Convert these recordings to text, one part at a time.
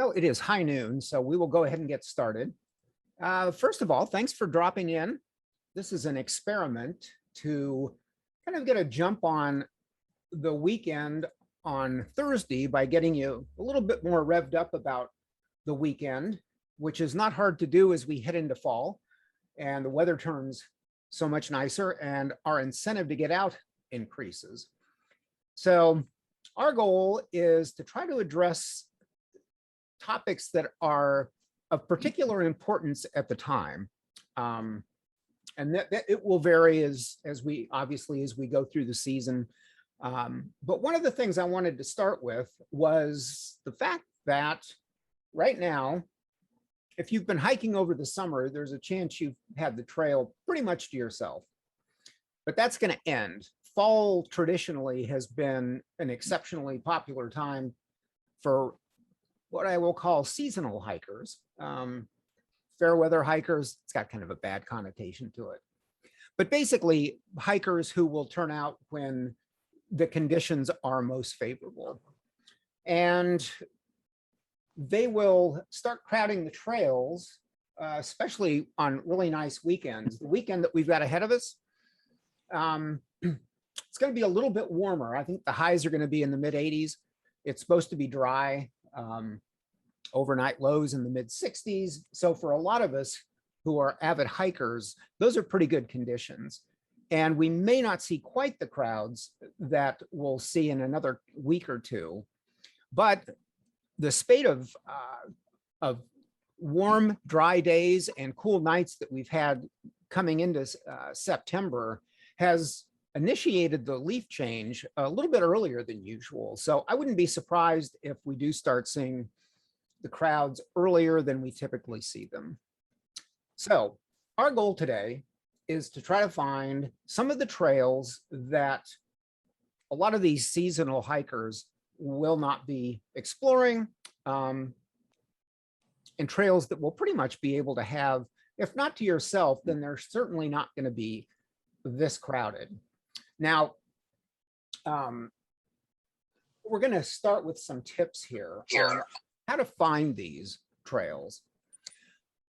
Well, it is high noon, so we will go ahead and get started. First of all, thanks for dropping in. This is an experiment to kind of get a jump on the weekend on Thursday by getting you a little bit more revved up about the weekend, which is not hard to do as we head into fall and the weather turns so much nicer and our incentive to get out increases. So our goal is to try to address topics that are of particular importance at the time. And that it will vary as we go through the season. But one of the things I wanted to start with was the fact that right now, if you've been hiking over the summer, there's a chance you've had the trail pretty much to yourself. But that's going to end. Fall traditionally has been an exceptionally popular time for what I will call seasonal hikers. Fair weather hikers, it's got kind of a bad connotation to it. But basically, hikers who will turn out when the conditions are most favorable. And they will start crowding the trails, especially on really nice weekends. The weekend that we've got ahead of us, it's going to be a little bit warmer. I think the highs are going to be in the mid 80s. It's supposed to be dry. Overnight lows in the mid 60s. So for a lot of us who are avid hikers, those are pretty good conditions. And we may not see quite the crowds that we'll see in another week or two, but the spate of warm, dry days and cool nights that we've had coming into September has initiated the leaf change a little bit earlier than usual. So I wouldn't be surprised if we do start seeing the crowds earlier than we typically see them. So our goal today is to try to find some of the trails that a lot of these seasonal hikers will not be exploring, and trails that will pretty much be able to have, if not to yourself, then they're certainly not going to be this crowded. Now, we're going to start with some tips here on how to find these trails.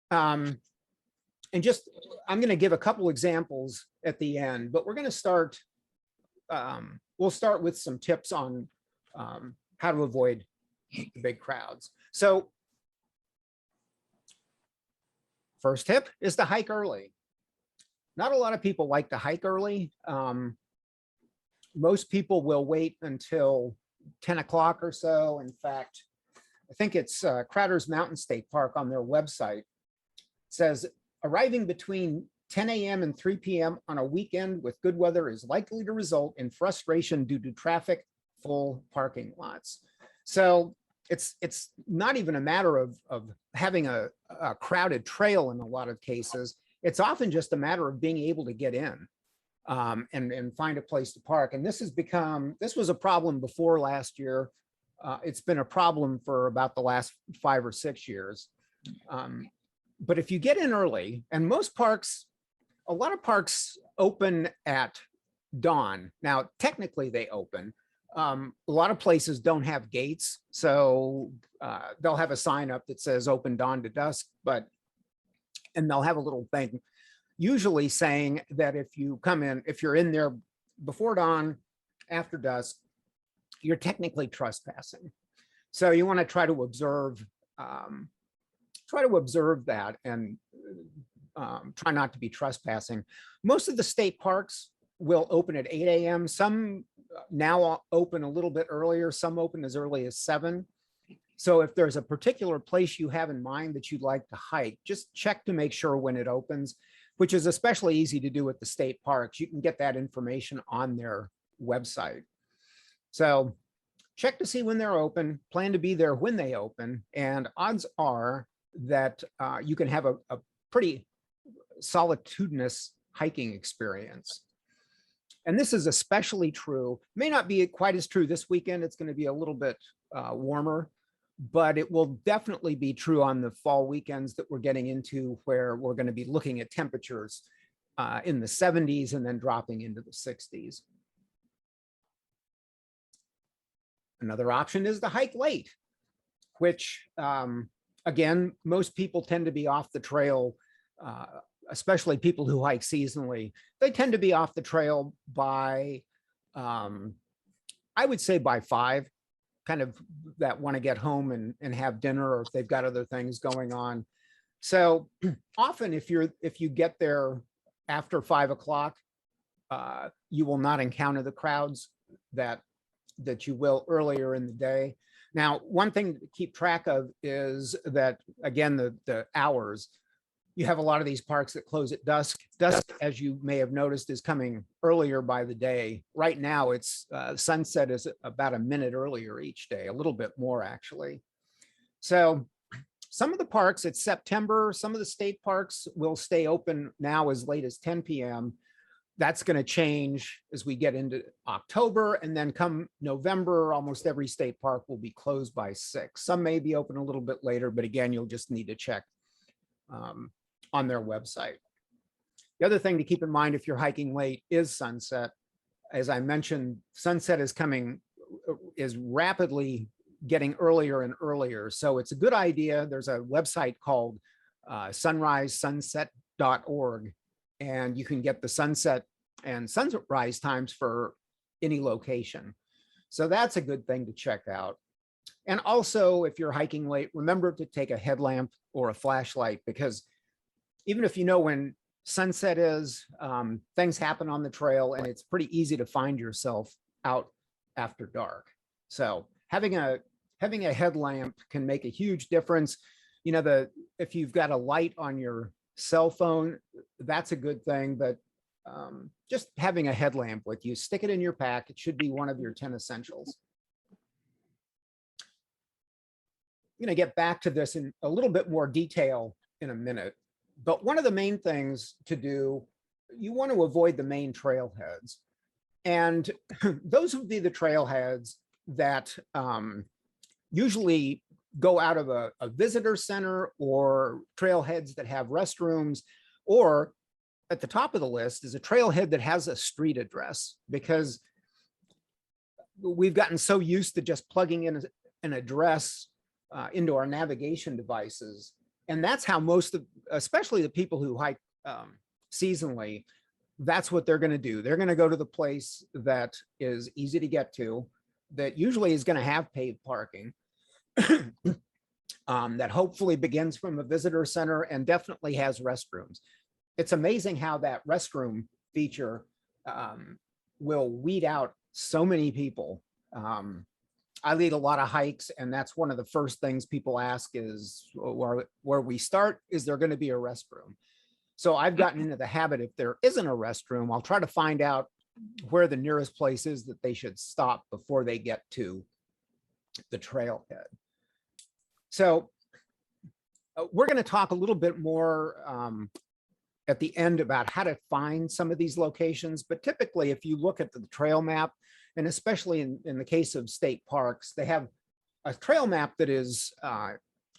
And just, I'm going to give a couple examples at the end, but we're going to start, we'll start with some tips on how to avoid the big crowds. So first tip is to hike early. Not a lot of people like to hike early. Most people will wait until 10 o'clock or so. In fact, I think it's Crowder's Mountain State Park on their website. It says, arriving between 10 a.m. and 3 p.m. on a weekend with good weather is likely to result in frustration due to traffic, full parking lots. So it's not even a matter of having a crowded trail in a lot of cases. It's often just a matter of being able to get in and find a place to park. And this was a problem before last year. It's been a problem for about the last 5 or 6 years. But if you get in early, and most parks, a lot of parks open at dawn. Now, technically they open. A lot of places don't have gates, so they'll have a sign up that says open dawn to dusk, and they'll have a little thing usually saying that if you come in, if you're in there before dawn, after dusk, you're technically trespassing. So you want to try to observe that and try not to be trespassing. Most of the state parks will open at 8 a.m. Some now open a little bit earlier. Some open as early as 7. So if there's a particular place you have in mind that you'd like to hike, just check to make sure when it opens, which is especially easy to do at the state parks. You can get that information on their website. So check to see when they're open, plan to be there when they open, and odds are that you can have a pretty solitudinous hiking experience. And this is especially true, may not be quite as true this weekend. It's going to be a little bit warmer, but it will definitely be true on the fall weekends that we're getting into, where we're going to be looking at temperatures in the 70s and then dropping into the 60s. Another option is to hike late. which again, most people tend to be off the trail, uh, especially people who hike seasonally. They tend to be off the trail by, I would say by 5, kind of that want to get home and have dinner, or if they've got other things going on. So often if you get there after 5 o'clock, you will not encounter the crowds that you will earlier in the day. Now, one thing to keep track of is that, again, the hours. You have a lot of these parks that close at dusk. Dusk, as you may have noticed, is coming earlier by the day. Right now, it's sunset is about a minute earlier each day, a little bit more actually. So some of the parks, it's September. Some of the state parks will stay open now as late as 10 p.m. That's going to change as we get into October, and then come November, almost every state park will be closed by 6. Some may be open a little bit later, but again, you'll just need to check on their website. The other thing to keep in mind if you're hiking late is sunset. As I mentioned, sunset is rapidly getting earlier and earlier. So it's a good idea. There's a website called sunrisesunset.org, and you can get the sunset and sunrise times for any location. So that's a good thing to check out. And also, if you're hiking late, remember to take a headlamp or a flashlight, because even if you know when sunset is, things happen on the trail, and it's pretty easy to find yourself out after dark. So having a headlamp can make a huge difference. You know, if you've got a light on your cell phone, that's a good thing, but just having a headlamp with you, stick it in your pack. It should be one of your 10 essentials. I'm going to get back to this in a little bit more detail in a minute, but one of the main things to do, you want to avoid the main trailheads. And those would be the trailheads that usually go out of a visitor center, or trailheads that have restrooms, or at the top of the list is a trailhead that has a street address, because we've gotten so used to just plugging in an address into our navigation devices. And that's how most of, especially the people who hike seasonally, that's what they're going to do. They're going to go to the place that is easy to get to, that usually is going to have paved parking, that hopefully begins from a visitor center and definitely has restrooms. It's amazing how that restroom feature will weed out so many people. I lead a lot of hikes, and that's one of the first things people ask is, where we start, is there going to be a restroom? So I've gotten into the habit, if there isn't a restroom, I'll try to find out where the nearest place is that they should stop before they get to the trailhead. So we're going to talk a little bit more at the end about how to find some of these locations. But typically, if you look at the trail map, and especially in the case of state parks, they have a trail map that is,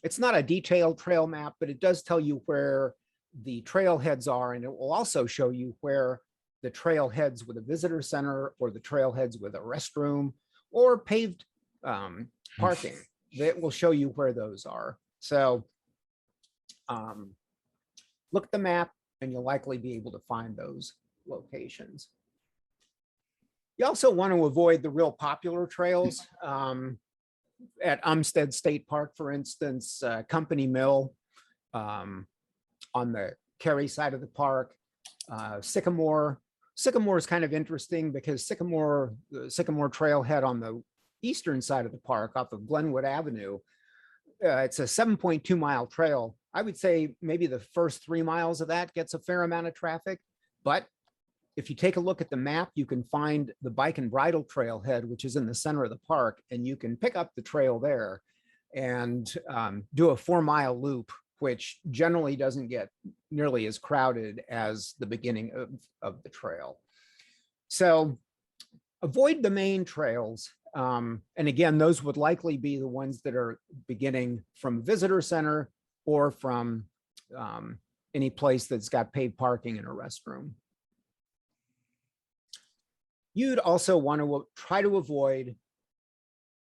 it's not a detailed trail map, but it does tell you where the trailheads are. And it will also show you where the trailheads with a visitor center, or the trailheads with a restroom, or paved parking. That will show you where those are. So look at the map, and you'll likely be able to find those locations. You also want to avoid the real popular trails. At Umstead State Park, for instance, Company Mill on the Cary side of the park, Sycamore. Sycamore is kind of interesting because the Sycamore trailhead on the eastern side of the park off of Glenwood Avenue, it's a 7.2 mile trail. I would say maybe the first 3 miles of that gets a fair amount of traffic, but if you take a look at the map, you can find the bike and bridle trailhead, which is in the center of the park, and you can pick up the trail there and do a 4 mile loop, which generally doesn't get nearly as crowded as the beginning of the trail. So avoid the main trails. And again, those would likely be the ones that are beginning from visitor center, or from any place that's got paid parking and a restroom. You'd also want to try to avoid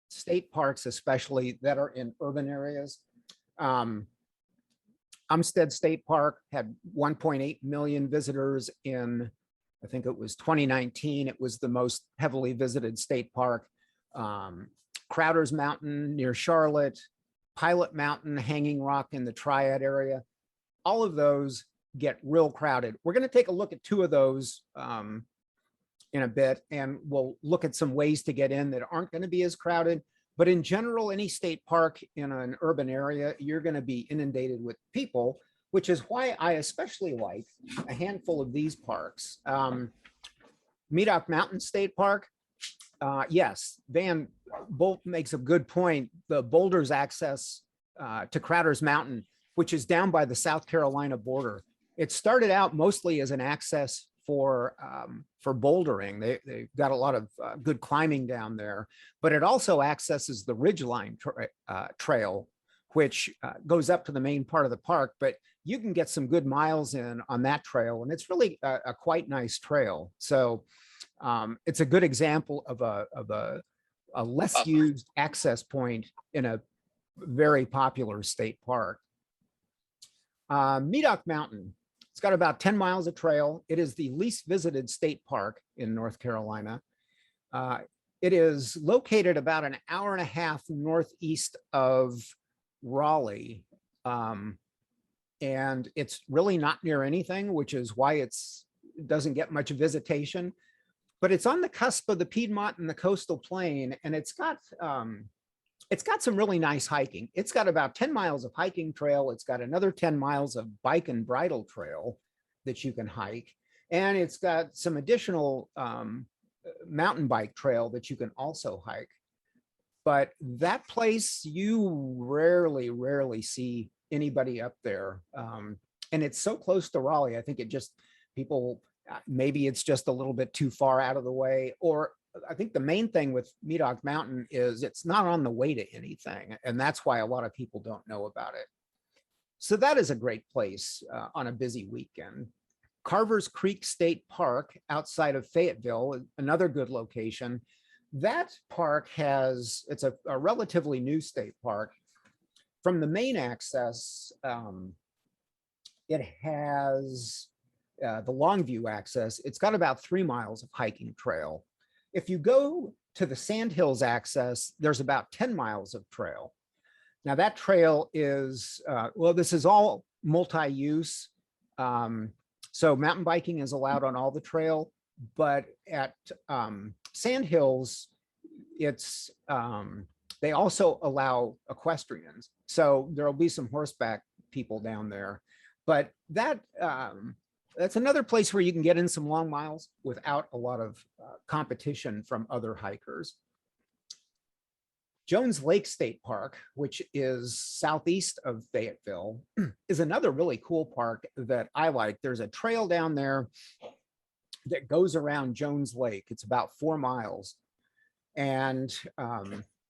state parks, especially that are in urban areas. Um, Umstead State Park had 1.8 million visitors in, I think it was 2019. It was the most heavily visited state park. Um, Crowder's Mountain near Charlotte, Pilot Mountain, Hanging Rock in the Triad area. All of those get real crowded. We're going to take a look at two of those in a bit, and we'll look at some ways to get in that aren't going to be as crowded. But in general, any state park in an urban area, you're going to be inundated with people, which is why I especially like a handful of these parks. Medoc Mountain State Park, yes, Van Bolt makes a good point. The boulders access to Crowder's Mountain, which is down by the South Carolina border. It started out mostly as an access for bouldering. They've got a lot of good climbing down there, but it also accesses the Ridgeline Trail, which goes up to the main part of the park. But you can get some good miles in on that trail, and it's really a quite nice trail. So it's a good example of a less used access point in a very popular state park. Medoc Mountain. It's got about 10 miles of trail. It is the least visited state park in North Carolina. It is located about an hour and a half northeast of Raleigh. And it's really not near anything, which is why it doesn't get much visitation. But it's on the cusp of the Piedmont and the coastal plain, and it's got some really nice hiking. It's got about 10 miles of hiking trail. It's got another 10 miles of bike and bridle trail that you can hike. And it's got some additional mountain bike trail that you can also hike. But that place, you rarely see anybody up there. And it's so close to Raleigh. I think maybe it's just a little bit too far out of the way, or I think the main thing with Medoc Mountain is it's not on the way to anything, and that's why a lot of people don't know about it. So that is a great place on a busy weekend. Carver's Creek State Park outside of Fayetteville, another good location. That park it's a relatively new state park. From the main access, it has the Longview access. It's got about 3 miles of hiking trail. If you go to the Sandhills access, there's about 10 miles of trail. Now that trail is, this is all multi-use. So mountain biking is allowed on all the trail, but at Sandhills, they also allow equestrians. So there'll be some horseback people down there, but that's another place where you can get in some long miles without a lot of competition from other hikers. Jones Lake State Park, which is southeast of Fayetteville, is another really cool park that I like. There's a trail down there that goes around Jones Lake. It's about 4 miles. And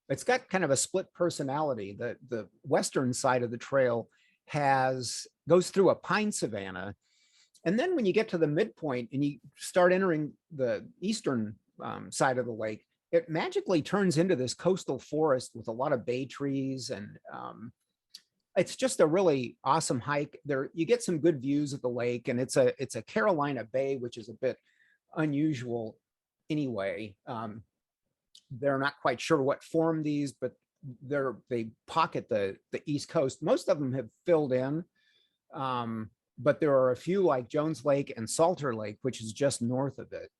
it's got kind of a split personality. The western side of the trail goes through a pine savanna. And then when you get to the midpoint and you start entering the eastern side of the lake, it magically turns into this coastal forest with a lot of bay trees. And it's just a really awesome hike. There, you get some good views of the lake, and it's a Carolina Bay, which is a bit unusual anyway. They're not quite sure what formed these, but they pocket the East Coast. Most of them have filled in. But there are a few like Jones Lake and Salter Lake, which is just north of it,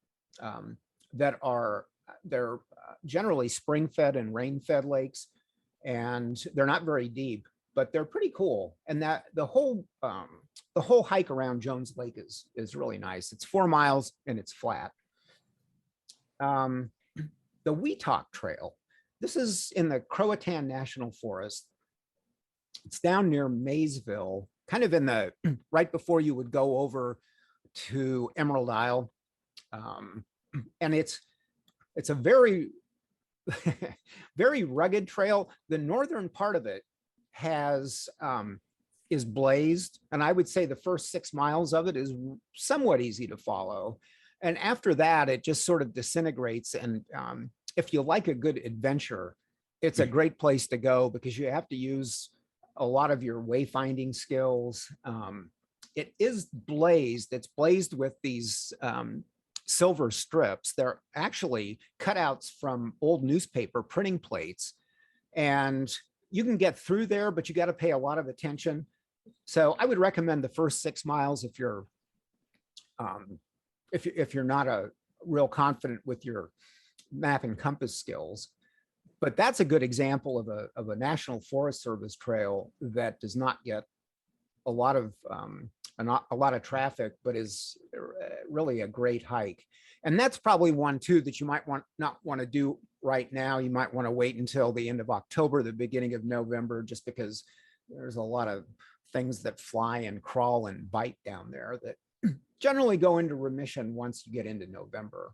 they're generally spring-fed and rain-fed lakes, and they're not very deep, but they're pretty cool. And that the whole hike around Jones Lake is really nice. It's 4 miles and it's flat. The Weetock Trail. This is in the Croatan National Forest. It's down near Maysville, kind of in the right before you would go over to Emerald Isle. And it's a very, very rugged trail. The northern part of it is blazed. And I would say the first 6 miles of it is somewhat easy to follow. And after that, it just sort of disintegrates. And if you like a good adventure, it's a great place to go because you have to use a lot of your wayfinding skills. It is blazed. It's blazed with these silver strips. They're actually cutouts from old newspaper printing plates, and you can get through there, but you got to pay a lot of attention. So I would recommend the first 6 miles if you're if you're not a real confident with your map and compass skills. But that's a good example of a National Forest Service trail that does not get a lot of traffic, but is really a great hike. And that's probably one too that you might not want to do right now. You might want to wait until the end of October, the beginning of November, just because there's a lot of things that fly and crawl and bite down there that generally go into remission once you get into November.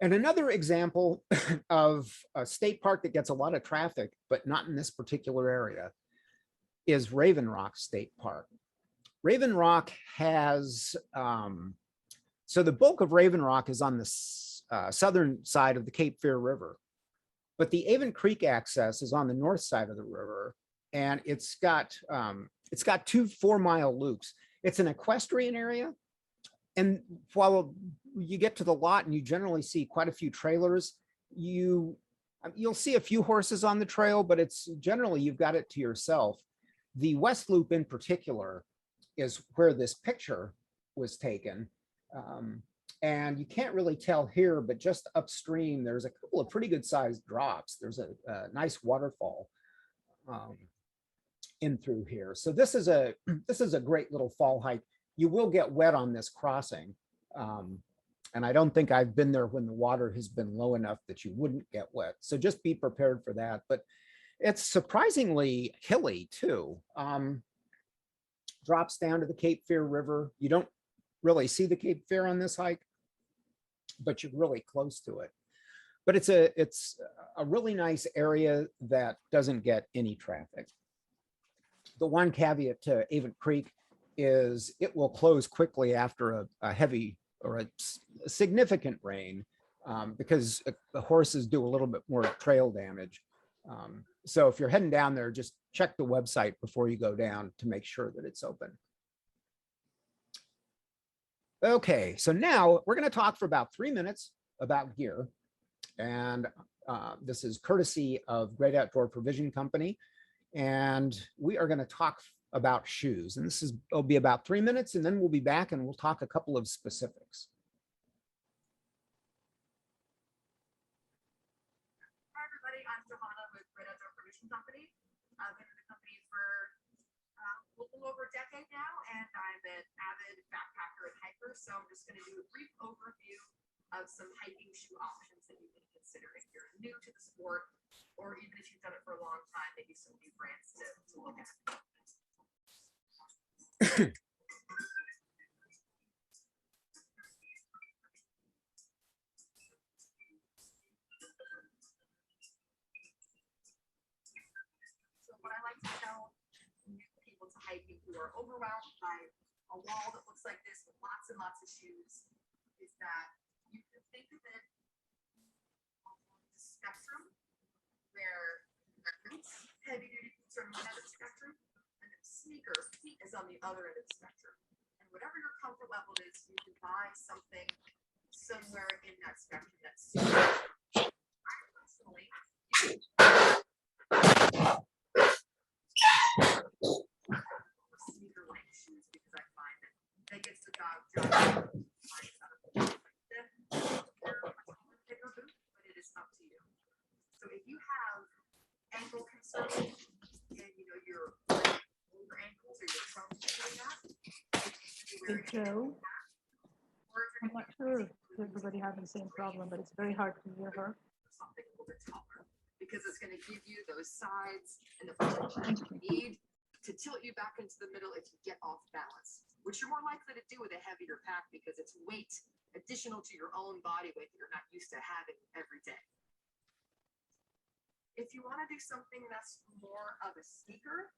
And another example of a state park that gets a lot of traffic, but not in this particular area, is Raven Rock State Park. Raven Rock has, so the bulk of Raven Rock is on the southern side of the Cape Fear River, but the Avon Creek access is on the north side of the river, and it's got 2 4-mile loops. It's an equestrian area, and while you get to the lot and you generally see quite a few trailers, you'll see a few horses on the trail, but it's generally you've got it to yourself. The West Loop in particular is where this picture was taken. And you can't really tell here, but just upstream, there's a couple of pretty good sized drops. There's a nice waterfall in through here. So this is a great little fall hike. You will get wet on this crossing. And I don't think I've been there when the water has been low enough that you wouldn't get wet. So just be prepared for that. But it's surprisingly hilly too. Drops down to the Cape Fear River. You don't really see the Cape Fear on this hike, but you're really close to it. But it's a really nice area that doesn't get any traffic. The one caveat to Avon Creek is it will close quickly after a heavy or a significant rain, because the horses do a little bit more trail damage. So if you're heading down there, just check the website before you go down to make sure that it's open. Okay, so now we're going to talk for about 3 minutes about gear. And this is courtesy of Great Outdoor Provision Company. And we are going to talk about shoes. And it'll be about 3 minutes, and then we'll be back and we'll talk a couple of specifics. Hi, everybody. I'm Johanna with Great Outdoor Provision Company. I've been with the company for a little over a decade now, and I'm an avid backpacker and hiker. So I'm just going to do a brief overview of some hiking shoe options that you can consider if you're new to the sport, or even if you've done it for a long time, maybe some new brands to look at. So what I like to tell new people to hiking who are overwhelmed by a wall that looks like this with lots and lots of shoes is that you can think of it along the spectrum where boots, heavy duty boots are on one end of the spectrum, and then sneakers is on the other end of the spectrum. And whatever your comfort level is, you can buy something somewhere in that spectrum that's suitable. I personally sneaker like shoes because I find that gets the job done. Bigger boot, but it is up to you. So if you have ankle concerns and you know your ankles or your trunk doing that, Hey Joe, I'm not sure if everybody having the same problem, but it's very hard to hear her. something a little bit taller because it's going to give you those sides and the protection you need to tilt you back into the middle if you get off balance, which you're more likely to do with a heavier pack because it's weight additional to your own body weight that you're not used to having every day. If you want to do something that's more of a sneaker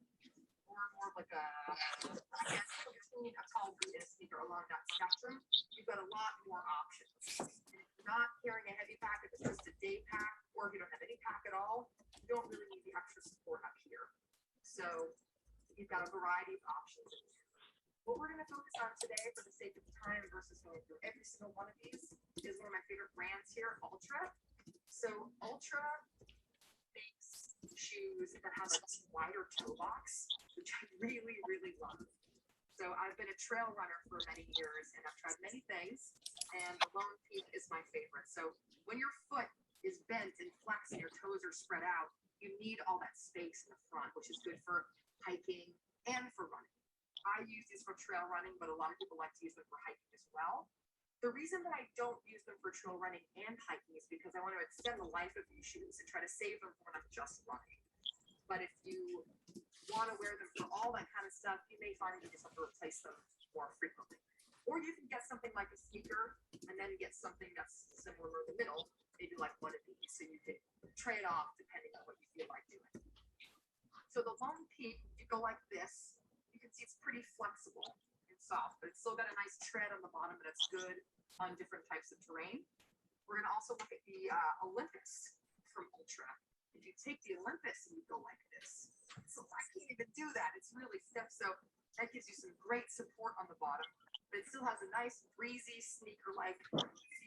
or more like a, I guess, between a tall boot and a sneaker along that spectrum, you've got a lot more options. And if you not carrying a heavy pack, if it's just a day pack, or if you don't have any pack at all, you don't really need the extra support up here. So you've got a variety of options. What we're going to focus on today, for the sake of time versus going through every single one of these, is one of my favorite brands here, Ultra. So Ultra makes shoes that have a wider toe box, which I really, really love. So I've been a trail runner for many years, and I've tried many things, and the Lone Peak is my favorite. So when your foot is bent and flexed and your toes are spread out, you need all that space in the front, which is good for hiking and for running. I use these for trail running, but a lot of people like to use them for hiking as well. The reason that I don't use them for trail running and hiking is because I want to extend the life of these shoes and try to save them for when I'm just running. But if you want to wear them for all that kind of stuff, you may find you just have to replace them more frequently. Or you can get something like a sneaker and then get something that's similar in the middle, maybe like one of these. So you can trade off depending on what you feel like doing. So the Lone Peak, you go like this, you can see it's pretty flexible and soft, but it's still got a nice tread on the bottom that's good on different types of terrain. We're going to also look at the Olympus from Ultra. If you take the Olympus and you go like this, so I can't even do that. It's really stiff. So that gives you some great support on the bottom, but it still has a nice breezy sneaker-like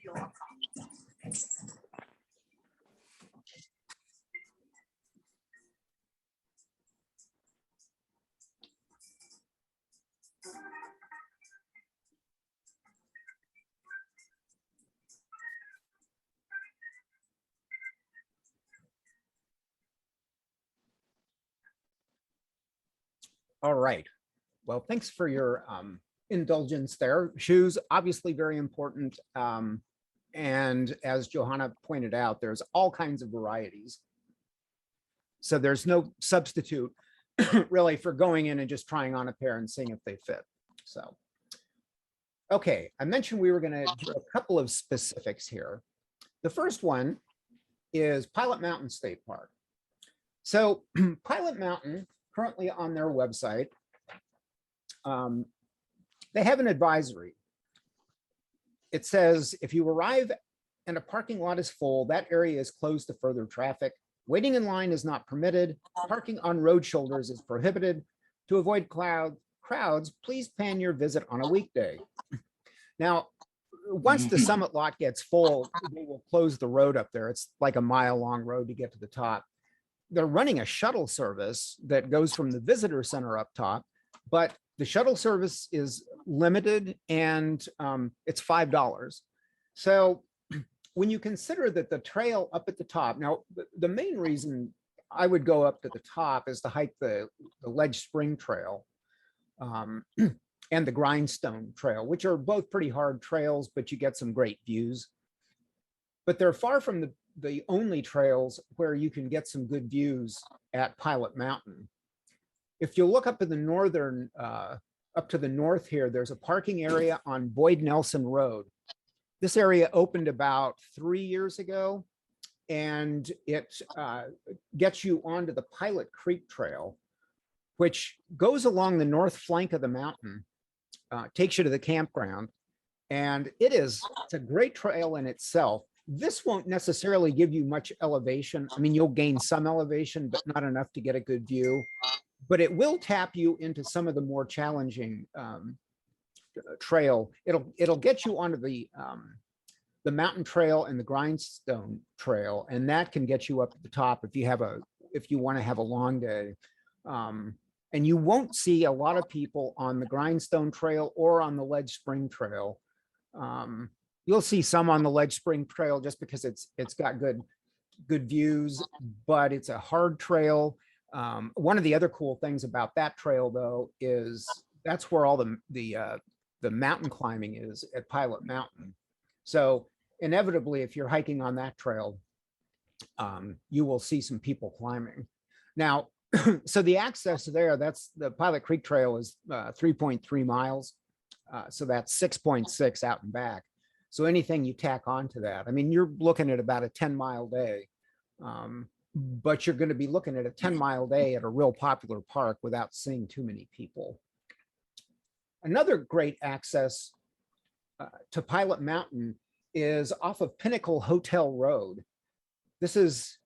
feel on top. All right. Well, thanks for your indulgence there. Shoes, obviously very important. And as Johanna pointed out, there's all kinds of varieties. So there's no substitute really for going in and just trying on a pair and seeing if they fit. So, okay, I mentioned we were going to do a couple of specifics here. The first one is Pilot Mountain State Park. So Pilot Mountain, currently on their website, they have an advisory. It says, if you arrive and a parking lot is full, that area is closed to further traffic. Waiting in line is not permitted. Parking on road shoulders is prohibited. To avoid crowds, please plan your visit on a weekday. Now, once the summit lot gets full, they will close the road up there. It's like a mile-long road to get to the top. They're running a shuttle service that goes from the visitor center up top, but the shuttle service is limited and it's $5. So when you consider that the trail up at the top, now the main reason I would go up to the top is to hike the Ledge Spring Trail and the Grindstone Trail, which are both pretty hard trails, but you get some great views. But they're far from the only trails where you can get some good views at Pilot Mountain. If you look up in the northern, up to the north here, there's a parking area on Boyd Nelson Road. This area opened about 3 years ago, and it gets you onto the Pilot Creek Trail, which goes along the north flank of the mountain, takes you to the campground, and it's a great trail in itself. This won't necessarily give you much elevation. I mean, you'll gain some elevation, but not enough to get a good view. But it will tap you into some of the more challenging trail. It'll get you onto the mountain trail and the Grindstone Trail, and that can get you up at the top if you want to have a long day. And you won't see a lot of people on the Grindstone Trail or on the Ledge Spring Trail. You'll see some on the Ledge Spring Trail just because it's got good views, but it's a hard trail. One of the other cool things about that trail, though, is that's where all the mountain climbing is at Pilot Mountain. So inevitably, if you're hiking on that trail, you will see some people climbing. Now, so the access there, that's the Pilot Creek Trail is 3.3 miles. So that's 6.6 out and back. So anything you tack onto that, I mean, you're looking at about a 10-mile day, but you're going to be looking at a 10-mile day at a real popular park without seeing too many people. Another great access to Pilot Mountain is off of Pinnacle Hotel Road. This is,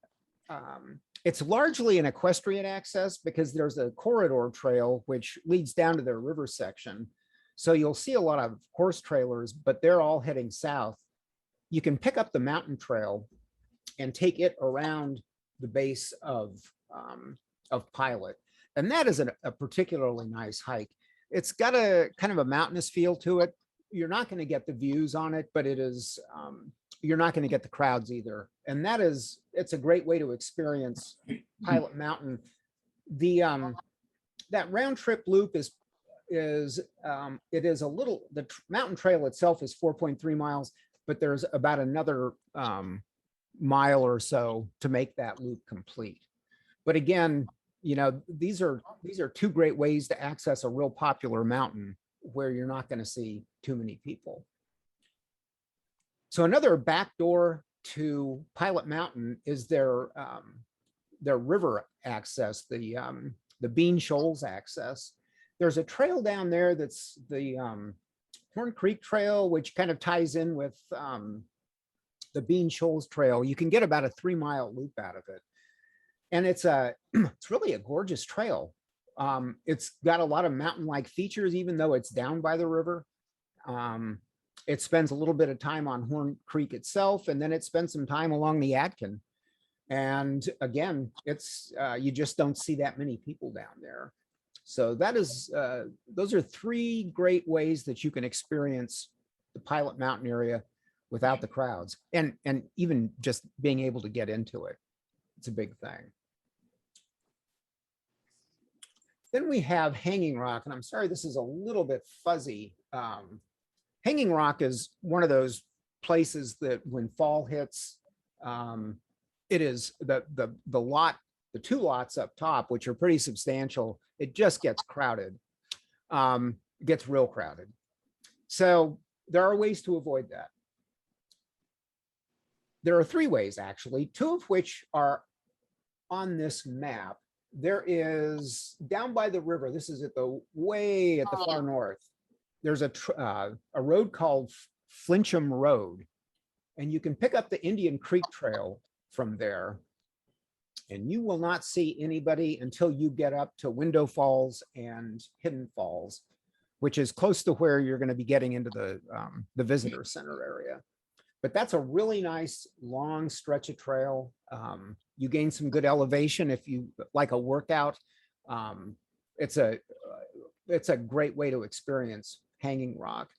it's largely an equestrian access because there's a corridor trail which leads down to their river section. So you'll see a lot of horse trailers, but they're all heading south. You can pick up the mountain trail and take it around the base of Pilot. And that is a particularly nice hike. It's got a kind of a mountainous feel to it. You're not going to get the views on it, but it is, you're not going to get the crowds either. And that is, it's a great way to experience Pilot Mountain. The that round trip loop is it is a little, the mountain trail itself is 4.3 miles, but there's about another mile or so to make that loop complete. But again, you know, these are two great ways to access a real popular mountain where you're not going to see too many people. So another backdoor to Pilot Mountain is their river access, the Bean Shoals access. There's a trail down there that's the Horn Creek Trail, which kind of ties in with the Bean Shoals Trail. You can get about a 3-mile loop out of it. And it's really a gorgeous trail. It's got a lot of mountain-like features, even though it's down by the river. It spends a little bit of time on Horn Creek itself, and then it spends some time along the Yadkin. And again, it's you just don't see that many people down there. So that is, those are 3 great ways that you can experience the Pilot Mountain area without the crowds, and even just being able to get into it. It's a big thing. Then we have Hanging Rock, and I'm sorry, this is a little bit fuzzy. Hanging Rock is one of those places that when fall hits, it is the 2 lots up top, which are pretty substantial. It just gets crowded, gets real crowded. So there are ways to avoid that. There are 3 ways, actually, 2 of which are on this map. There is down by the river. This is at the way at the far north. There's a road called Flincham Road, and you can pick up the Indian Creek Trail from there. And you will not see anybody until you get up to Window Falls and Hidden Falls, which is close to where you're going to be getting into the visitor center area. But that's a really nice long stretch of trail. You gain some good elevation if you like a workout. It's a great way to experience Hanging Rock.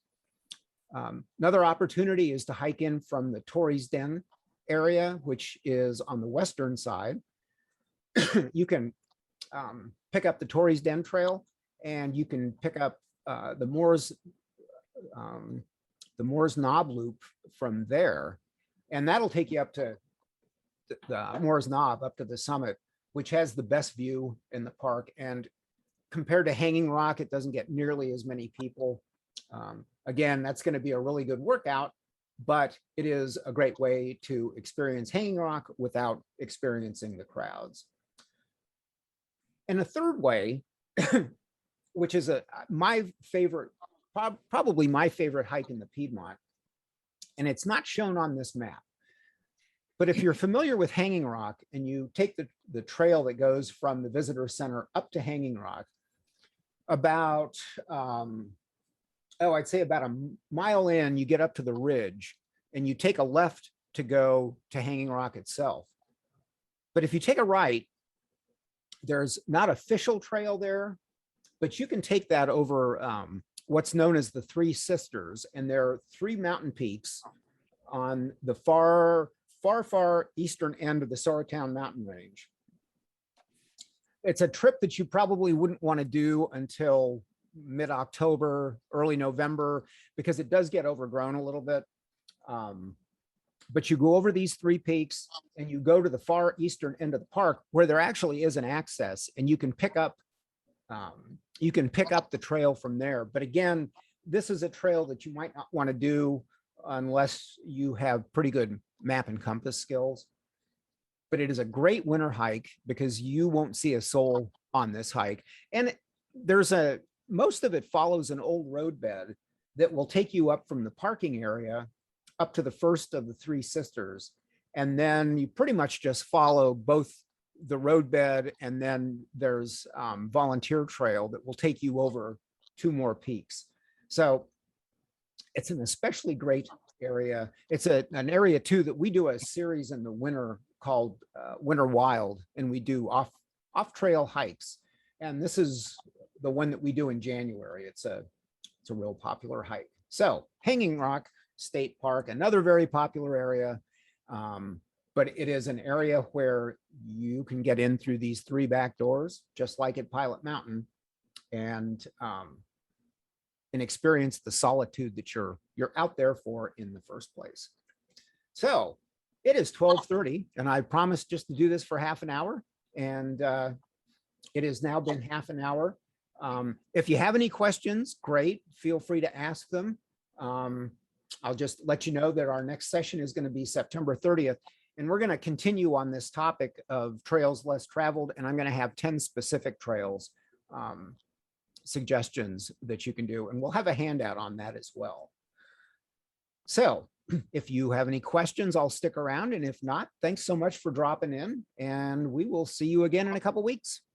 Another opportunity is to hike in from the Torrey's Den area, which is on the western side. You can pick up the Torrey's Den Trail, and you can pick up the Moore's Knob Loop from there, and that'll take you up to the Moore's Knob, up to the summit, which has the best view in the park. And compared to Hanging Rock, it doesn't get nearly as many people. Again, that's going to be a really good workout, but it is a great way to experience Hanging Rock without experiencing the crowds. And a third way, which is my favorite, probably my favorite hike in the Piedmont, and it's not shown on this map. But if you're familiar with Hanging Rock and you take the trail that goes from the visitor center up to Hanging Rock, about, I'd say about a mile in, you get up to the ridge and you take a left to go to Hanging Rock itself. But if you take a right, there's not official trail there, but you can take that over what's known as the Three Sisters. And there are 3 mountain peaks on the far eastern end of the Sorrowtown mountain range. It's a trip that you probably wouldn't want to do until mid-October, early November, because it does get overgrown a little bit. But you go over these 3 peaks and you go to the far eastern end of the park where there actually is an access, and you can pick up the trail from there. But again, this is a trail that you might not want to do unless you have pretty good map and compass skills. But it is a great winter hike because you won't see a soul on this hike. And most of it follows an old roadbed that will take you up from the parking area up to the first of the Three Sisters. And then you pretty much just follow both the roadbed, and then there's volunteer trail that will take you over 2 more peaks. So it's an especially great area. It's an area too that we do a series in the winter called Winter Wild, and we do off trail hikes. And this is the one that we do in January. It's a real popular hike. So Hanging Rock State Park, another very popular area. But it is an area where you can get in through these 3 back doors, just like at Pilot Mountain, and experience the solitude that you're out there for in the first place. So it is 12:30, and I promised just to do this for half an hour, and it has now been half an hour. If you have any questions, great, feel free to ask them. I'll just let you know that our next session is going to be September 30th. And we're going to continue on this topic of trails less traveled. And I'm going to have 10 specific trails suggestions that you can do. And we'll have a handout on that as well. So if you have any questions, I'll stick around. And if not, thanks so much for dropping in. And we will see you again in a couple weeks.